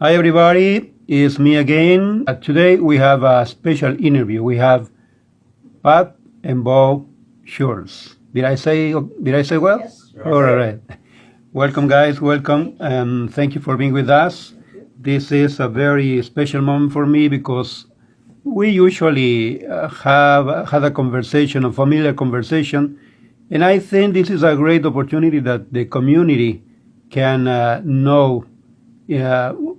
Hi, everybody. It's me again. Today we have a special interview. We have Pat and Bob Schultz. Did I say well? Yes. All right. Welcome, guys. Welcome. Thank you for being with us. This is a very special moment for me because we usually have had a conversation, a familiar conversation, and I think this is a great opportunity that the community can know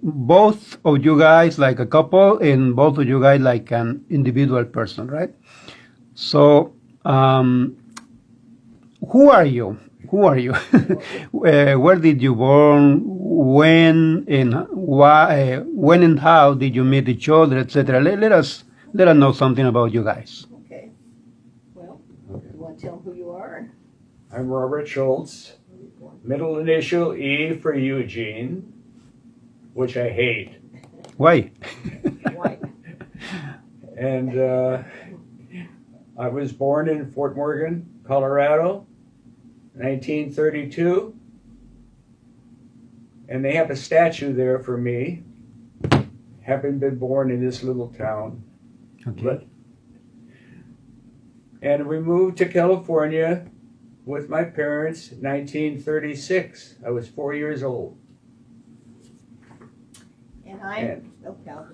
both of you guys like a couple and both of you guys like an individual person, right? So, who are you? Who are you? Where did you born? When and why? When and how did you meet each other, etc.? Let us know something about you guys. Okay. Well, you want to tell them who you are? I'm Robert Schultz, middle initial E for Eugene, which I hate. Why? Why? And I was born in Fort Morgan, Colorado, 1932. And they have a statue there for me, having been born in this little town. Okay. And we moved to California with my parents in 1936. I was 4 years old. And I'm,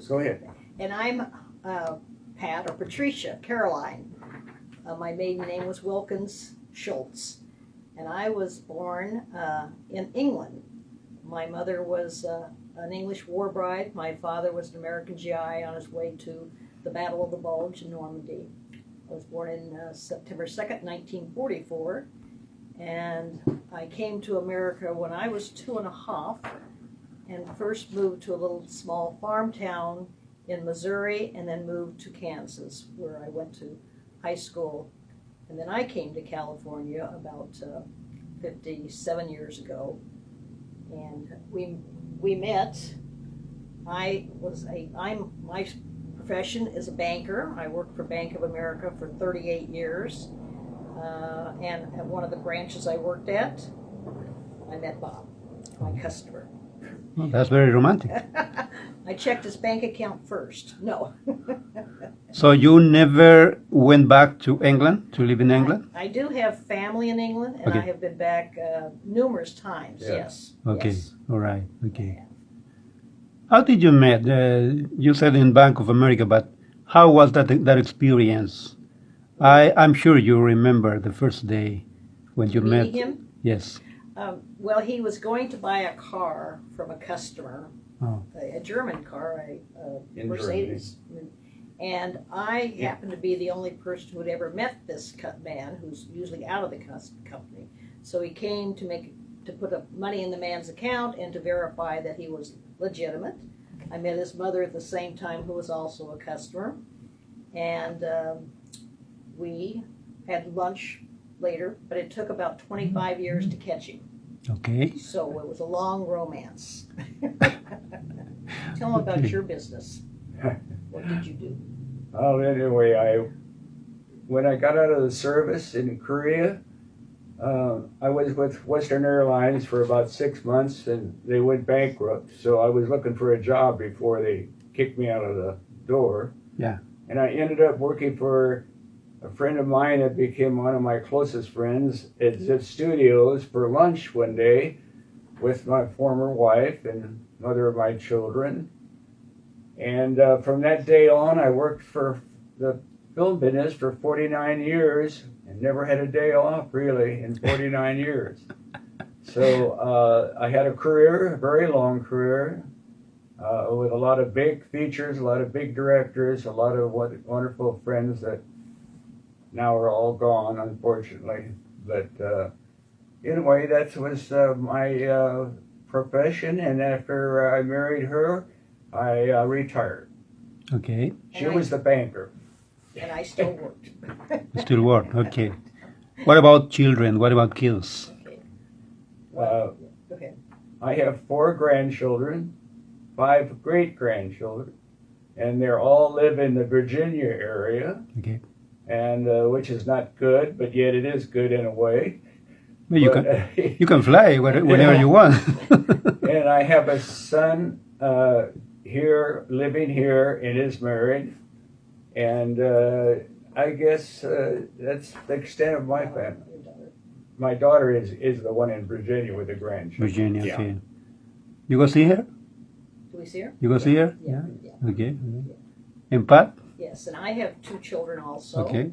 Go ahead. And I'm Pat or Patricia Caroline. My maiden name was Wilkins Schultz. And I was born in England. My mother was an English war bride. My father was an American GI on his way to the Battle of the Bulge in Normandy. I was born in September 2nd, 1944. And I came to America when I was 2.5 and first moved to a little small farm town in Missouri and then moved to Kansas where I went to high school. And then I came to California about 57 years ago. And we met. My profession is a banker. I worked for Bank of America for 38 years. And at one of the branches I worked at, I met Bob, my customer. Well, that's very romantic. I checked his bank account first. No. So you never went back to England to live in England? I do have family in England, and Okay. I have been back numerous times. Yeah. Yes. Okay. Yes. All right. Okay. How did you meet? You said in Bank of America, but how was that experience? I'm sure you remember the first day when you met. Meeting him? Yes. Well, he was going to buy a car from a customer, Oh. a German car, a In Mercedes. And I happened to be the only person who had ever met this man, who's usually out of the company. So he came to put up money in the man's account and to verify that he was legitimate. I met his mother at the same time, who was also a customer. And we had lunch later, but it took about 25 years to catch him. Okay. So it was a long romance. Tell them about your business. What did you do? Well, anyway, when I got out of the service in Korea, I was with Western Airlines for about 6 months, and they went bankrupt. So I was looking for a job before they kicked me out of the door. Yeah. And I ended up working for a friend of mine that became one of my closest friends at Zip Studios for lunch one day with my former wife and mother of my children. And from that day on, I worked for the film business for 49 years and never had a day off, really, in 49 years. So I had a career, a very long career, with a lot of big features, a lot of big directors, a lot of wonderful friends that now are all gone, unfortunately. But anyway, that was my profession, and after I married her, I retired. Okay. She was the banker. And I still worked. Still work. Okay. What about children? What about kids? Okay. Uh, Go ahead. I have 4 grandchildren, 5 great-grandchildren, and they all live in the Virginia area, Okay. and which is not good, but yet it is good in a way. Well, you But, can you can fly whenever you want. And I have a son here, living here, and is married. And I guess that's the extent of my family. My daughter is the one in Virginia with the grandchildren. Virginia, Yeah. okay. You go see her? Do we see her? You go see her? Yeah. Okay. And Pat? Yes, and I have 2 children also. Okay.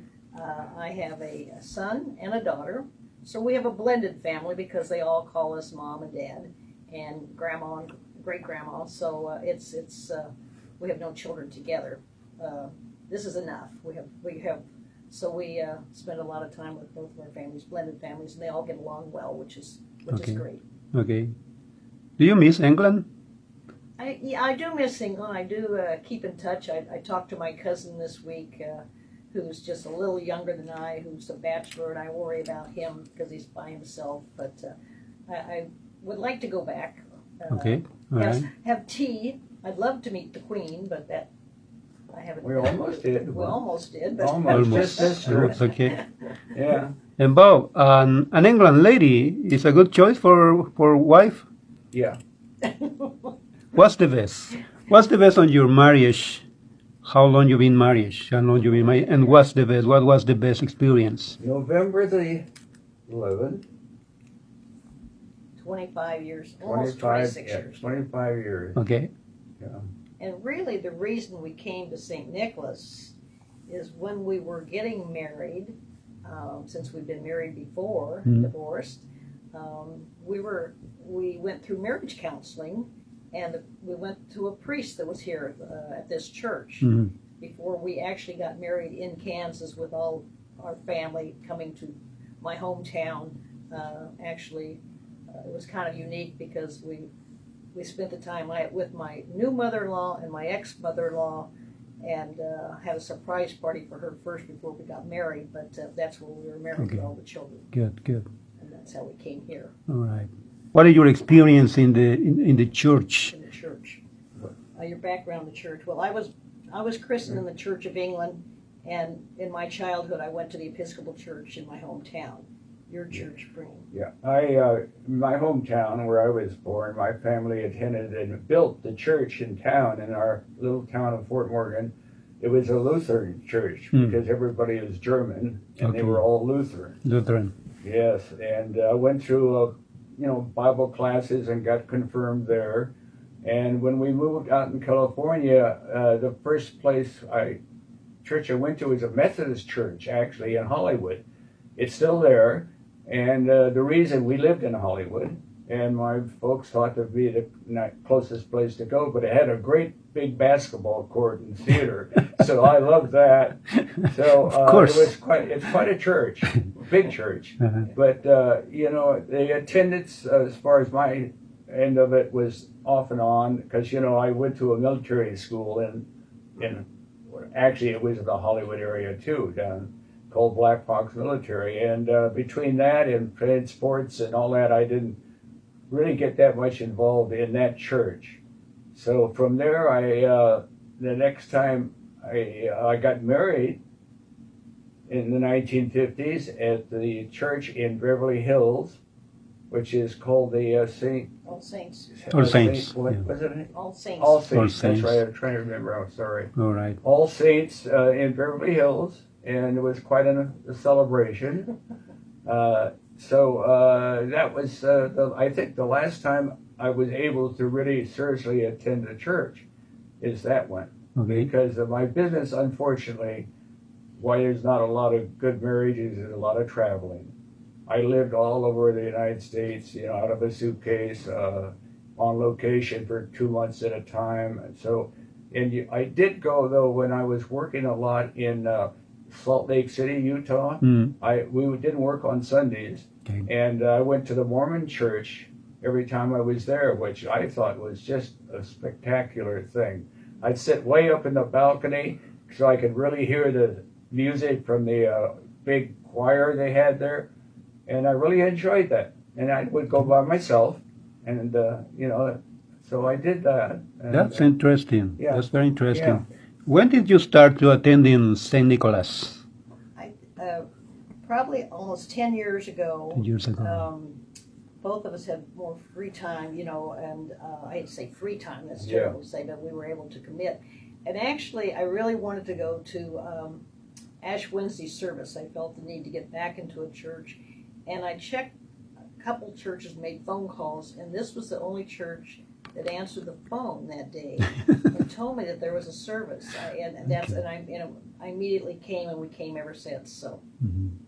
I have a son and a daughter. So we have a blended family because they all call us mom and dad and grandma and great grandma. So we have no children together. This is enough. We spend a lot of time with both of our families, blended families, and they all get along well, which is great. Okay. Do you miss England? I do miss England. I do keep in touch. I talked to my cousin this week, who's just a little younger than I, who's a bachelor, and I worry about him because he's by himself. But I would like to go back. Okay. All right. Have tea. I'd love to meet the Queen, but that I haven't. We almost did. We almost did. But Almost. Just sister. Almost, okay. Yeah. And Bob, an England lady is a good choice for wife? Yeah. What's the best? What's the best on your marriage? How long you been married? How long you been married? And what's the best? What was the best experience? November the 11th. 25 years, almost 26 years. 25 years. Okay. Yeah. And really, the reason we came to St. Nicholas is when we were getting married, since we'd been married before, divorced, we went through marriage counseling, and we went to a priest that was here at this church before we actually got married in Kansas with all our family coming to my hometown. It was kind of unique because we spent the time with my new mother-in-law and my ex-mother-in-law, and had a surprise party for her first before we got married. But that's where we were married with all the children, Good. and that's how we came here All right. What is your experience in the church? in the church. Your background in the church. Well, I was christened in the Church of England, and in my childhood, I went to the Episcopal Church in my hometown. Your church, Breen. Yeah. My hometown where I was born, my family attended and built the church in town, in our little town of Fort Morgan. It was a Lutheran church because everybody was German and they were all Lutheran. Lutheran. Yes, and I went through Bible classes and got confirmed there. And when we moved out in California, the first church I went to was a Methodist church, actually, in Hollywood. It's still there, and the reason we lived in Hollywood, and my folks thought it'd be the closest place to go, but it had a great big basketball court and theater, so I loved that. So of course. It's quite a church, big church, but the attendance as far as my end of it was off and on, because I went to a military school in actually it was in the Hollywood area too, down called Black Fox Military, and between that and playing sports and all that, I didn't really get that much involved in that church. So from there, the next time I got married in the 1950s at the church in Beverly Hills, which is called the All Saints. All Saints. What was it? All Saints. All Saints. All That's Saints. right. I'm trying to remember. I'm sorry. All right. All Saints in Beverly Hills, and it was quite a celebration. So that was, I think, the last time I was able to really seriously attend a church is that one. Okay. Because of my business, unfortunately, why there's not a lot of good marriages is a lot of traveling. I lived all over the United States, out of a suitcase, on location for 2 months at a time. And so, I did go, though, when I was working a lot in Salt Lake City, Utah. We didn't work on Sundays. Okay. And I went to the Mormon church every time I was there, which I thought was just a spectacular thing. I'd sit way up in the balcony so I could really hear the music from the big choir they had there. And I really enjoyed that. And I would go by myself. And, so I did that. And, That's interesting. yeah. That's very interesting. Yeah. When did you start to attending St. Nicholas? Probably almost 10 years ago. 10 years ago. both of us had more free time, and I hate to say free time, that's Yeah. terrible to say, but we were able to commit. And actually, I really wanted to go to Ash Wednesday service. I felt the need to get back into a church, and I checked a couple churches, made phone calls, and this was the only church that answered the phone that day and told me that there was a service. I immediately came, and we came ever since. So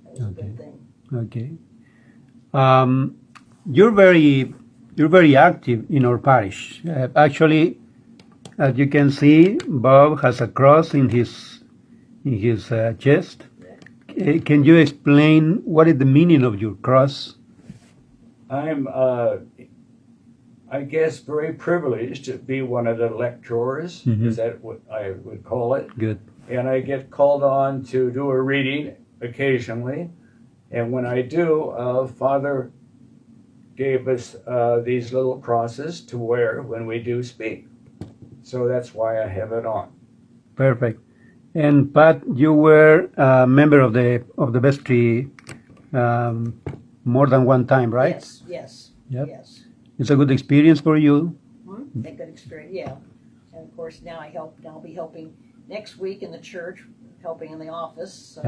that was a good thing. Okay. You're very active in our parish. Actually, as you can see, Bob has a cross in his chest. Can you explain what is the meaning of your cross? I'm, I guess, very privileged to be one of the lectors. Is that what I would call it? Good. And I get called on to do a reading occasionally. And when I do, Father gave us these little crosses to wear when we do speak. So that's why I have it on. Perfect. And Pat, you were a member of the vestry more than one time, right? Yes. Yep. Yes. It's a good experience for you. A good experience, yeah. And of course, now I'll be helping next week in the church, helping in the office. So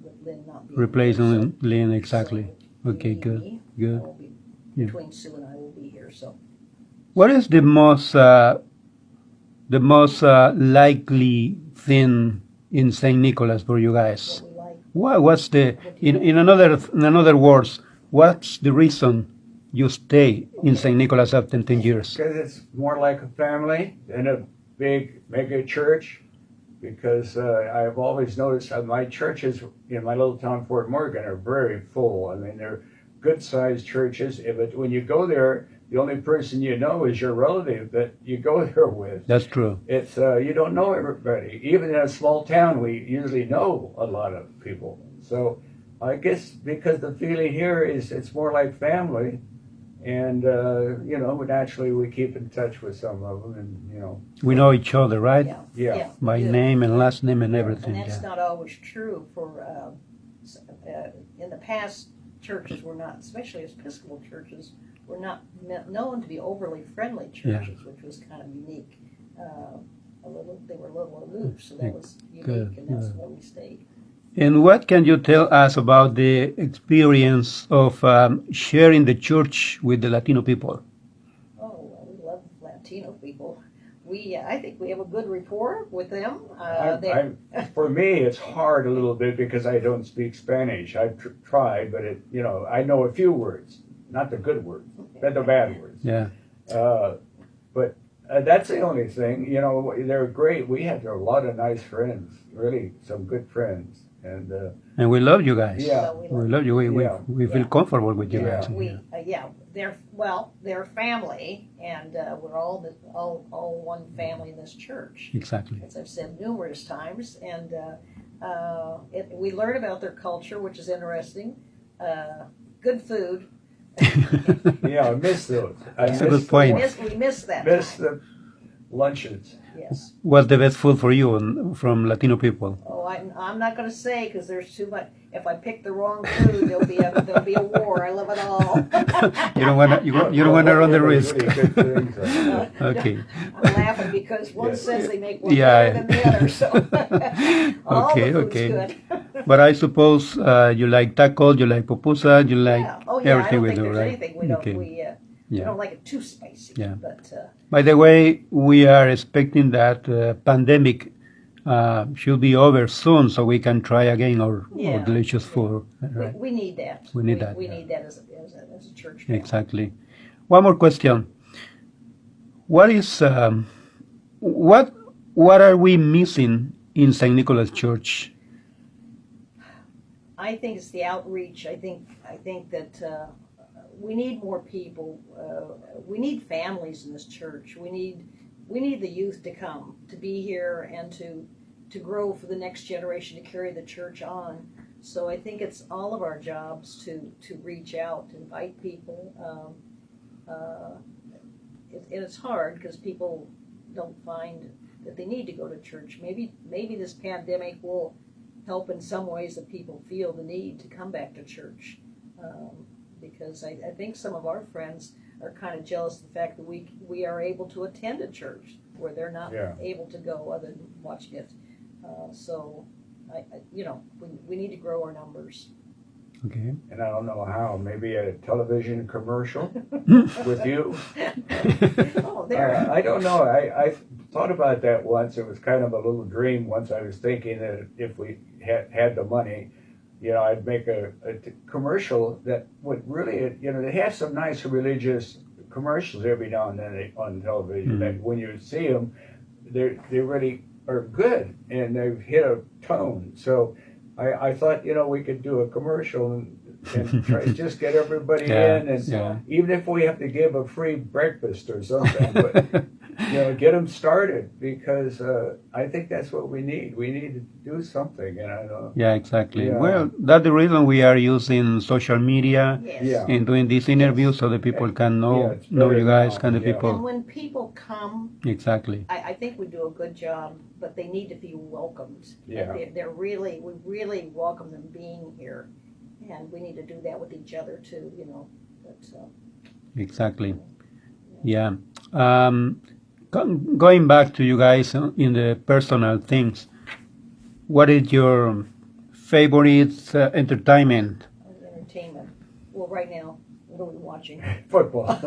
with Lynn not being Replacing here, Lynn, exactly. So Okay, me, good. I Good. will be, Yeah. between Sue and I will be here. So What is the most likely thing in Saint Nicholas for you guys? what we like. What's the in another words? What's the reason you stay in Saint Nicholas after 10 years? Because it's more like a family than a big mega church. Because I've always noticed my churches in my little town, Fort Morgan, are very full. I mean, they're good-sized churches. But when you go there, the only person you know is your relative that you go there with. That's true. It's you don't know everybody. Even in a small town, we usually know a lot of people. So I guess because the feeling here is it's more like family. And, naturally we keep in touch with some of them, and, We know each other, right? Yeah. By we do. name and last name and And everything. that's Yeah. not always true for, in the past, churches were not, especially Episcopal churches, were not known to be overly friendly churches, which was kind of unique. They were a little aloof, so that was unique, and that's where we stayed. And what can you tell us about the experience of sharing the church with the Latino people? Oh, well, we love Latino people. I think we have a good rapport with them. For me, it's hard a little bit because I don't speak Spanish. I've tried, but I know a few words, not the good words, but the bad words. Yeah. But that's the only thing. They're great. We have a lot of nice friends, really, some good friends. And we love you guys. Yeah. We love you. We feel comfortable with you guys. They're family, and we're all one family in this church. Exactly. As I've said numerous times, and we learn about their culture, which is interesting. Good food. Yeah, I miss those. That's a good point. We miss that. Miss time. the lunches. Yes. What's the best food for you from Latino people? Oh, I'm not going to say because there's too much. If I pick the wrong food, there'll be a war. I love it all. You don't want to run the risk. Really good things, Okay. I'm laughing because one says they make one Yeah. better than the other. So all the food's Okay. good. But I suppose you like tacos, you like pupusa, you like Yeah. Oh yeah. I everything don't we think do, there's right? anything we don't. Okay. We don't like it too spicy. Yeah. But By the way, we are expecting that pandemic should be over soon, so we can try again our delicious food. Right? we need that. We need that, We yeah. need that as a church family. Exactly. One more question. What is what are we missing in St. Nicholas Church? I think it's the outreach. I think that we need more people. We need families in this church. We need the youth to come, to be here, and to grow for the next generation, to carry the church on. So I think it's all of our jobs to reach out, to invite people. And it's hard because people don't find that they need to go to church. Maybe this pandemic will help in some ways that people feel the need to come back to church. because I think some of our friends are kind of jealous of the fact that we are able to attend a church where they're not able to go other than watching it. So, we need to grow our numbers. Okay. And I don't know how. Maybe a television commercial with you. Oh, there. I don't know. I thought about that once. It was kind of a little dream once. I was thinking that if we had the money, I'd make a commercial that would really, they have some nice religious commercials every now and then on television. That when you see them, they really are good and they've hit a tone. So I thought, we could do a commercial and try to just get everybody in, and even if we have to give a free breakfast or something, but get them started, because I think that's what we need. We need to do something, Yeah, exactly. Yeah. Well, that's the reason we are using social media and doing these interviews so that people can know you guys, kind of people. And when people come, exactly, I think we do a good job, but they need to be welcomed. Yeah, we really welcome them being here, and we need to do that with each other too. But, exactly. Yeah. Going back to you guys in the personal things, what is your favorite entertainment? Entertainment. Well, right now, what are we watching? Football.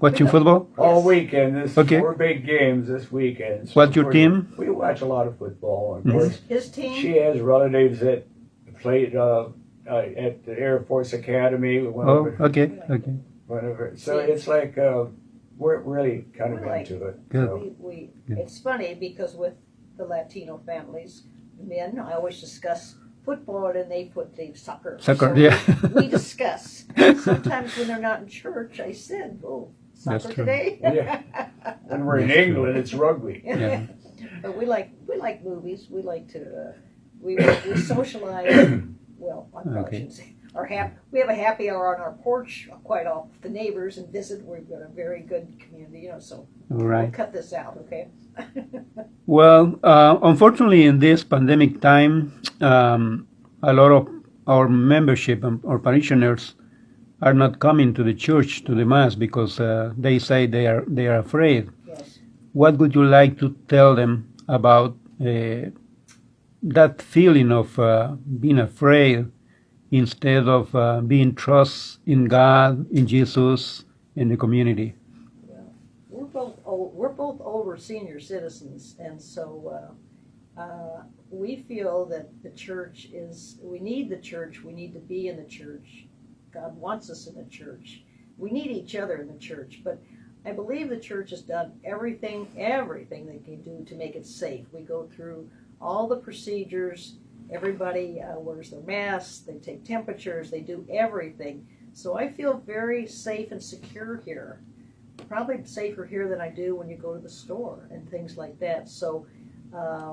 Watching football? All weekend. There's 4 big games this weekend. So what's your team? We watch a lot of football. Of course, his team? She has relatives that played at the Air Force Academy. Okay. Whatever. So it's like... we're really kind of into it. Good. So. It's funny because with the Latino families, men, I always discuss football and they put the soccer. Soccer, so we discuss. Sometimes when they're not in church, I said, soccer today? Yeah. When we're in England, it's rugby. Yeah. But we like movies. We like to, we socialize. Well, I probably shouldn't say. We have a happy hour on our porch quite often with the neighbors and visit. We've got a very good community, so we'll cut this out, okay? Well, unfortunately, in this pandemic time, a lot of our membership or parishioners are not coming to the church, to the mass, because they say they are afraid. Yes. What would you like to tell them about that feeling of being afraid, instead of being trust in God, in Jesus, in the community? Well, we're both older senior citizens, and so we feel that the church we need the church, we need to be in the church. God wants us in the church. We need each other in the church, but I believe the church has done everything they can do to make it safe. We go through all the procedures. Everybody wears their masks, they take temperatures, they do everything. So I feel very safe and secure here. Probably safer here than I do when you go to the store and things like that. So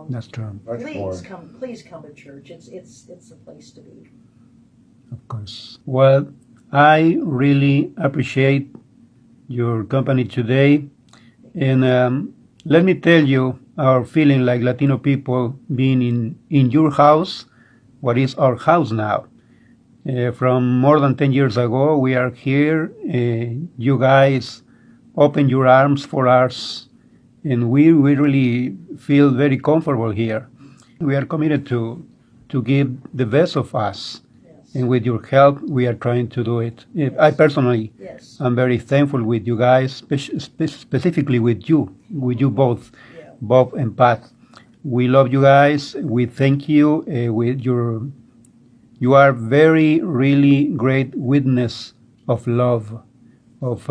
that's true. Please come to church. It's a place to be. Of course. Well, I really appreciate your company today, and let me tell you, our feeling like Latino people being in your house, what is our house now. From more than 10 years ago, we are here. You guys open your arms for us, and we really feel very comfortable here. We are committed to give the best of us, and with your help, we are trying to do it. I personally am very thankful with you guys, specifically with you both. Bob and Pat. We love you guys. We thank you. You are very, really great witness of love, of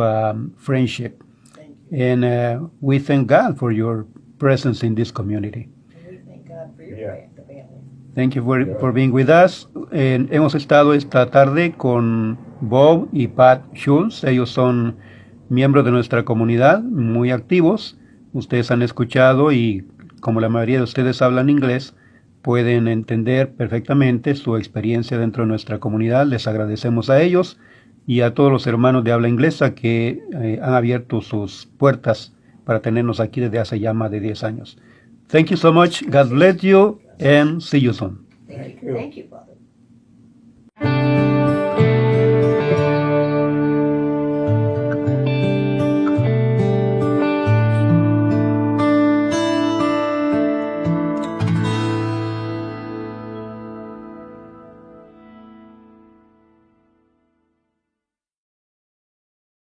friendship. Thank you. And we thank God for your presence in this community. And we thank God for your family. Thank you for being with us. Hemos estado esta tarde con Bob y Pat Schultz. Ellos son miembros de nuestra comunidad, muy activos. Ustedes han escuchado y como la mayoría de ustedes hablan inglés, pueden entender perfectamente su experiencia dentro de nuestra comunidad. Les agradecemos a ellos y a todos los hermanos de habla inglesa que han abierto sus puertas para tenernos aquí desde hace ya más de 10 años. Thank you so much. God bless you and see you soon. Thank you.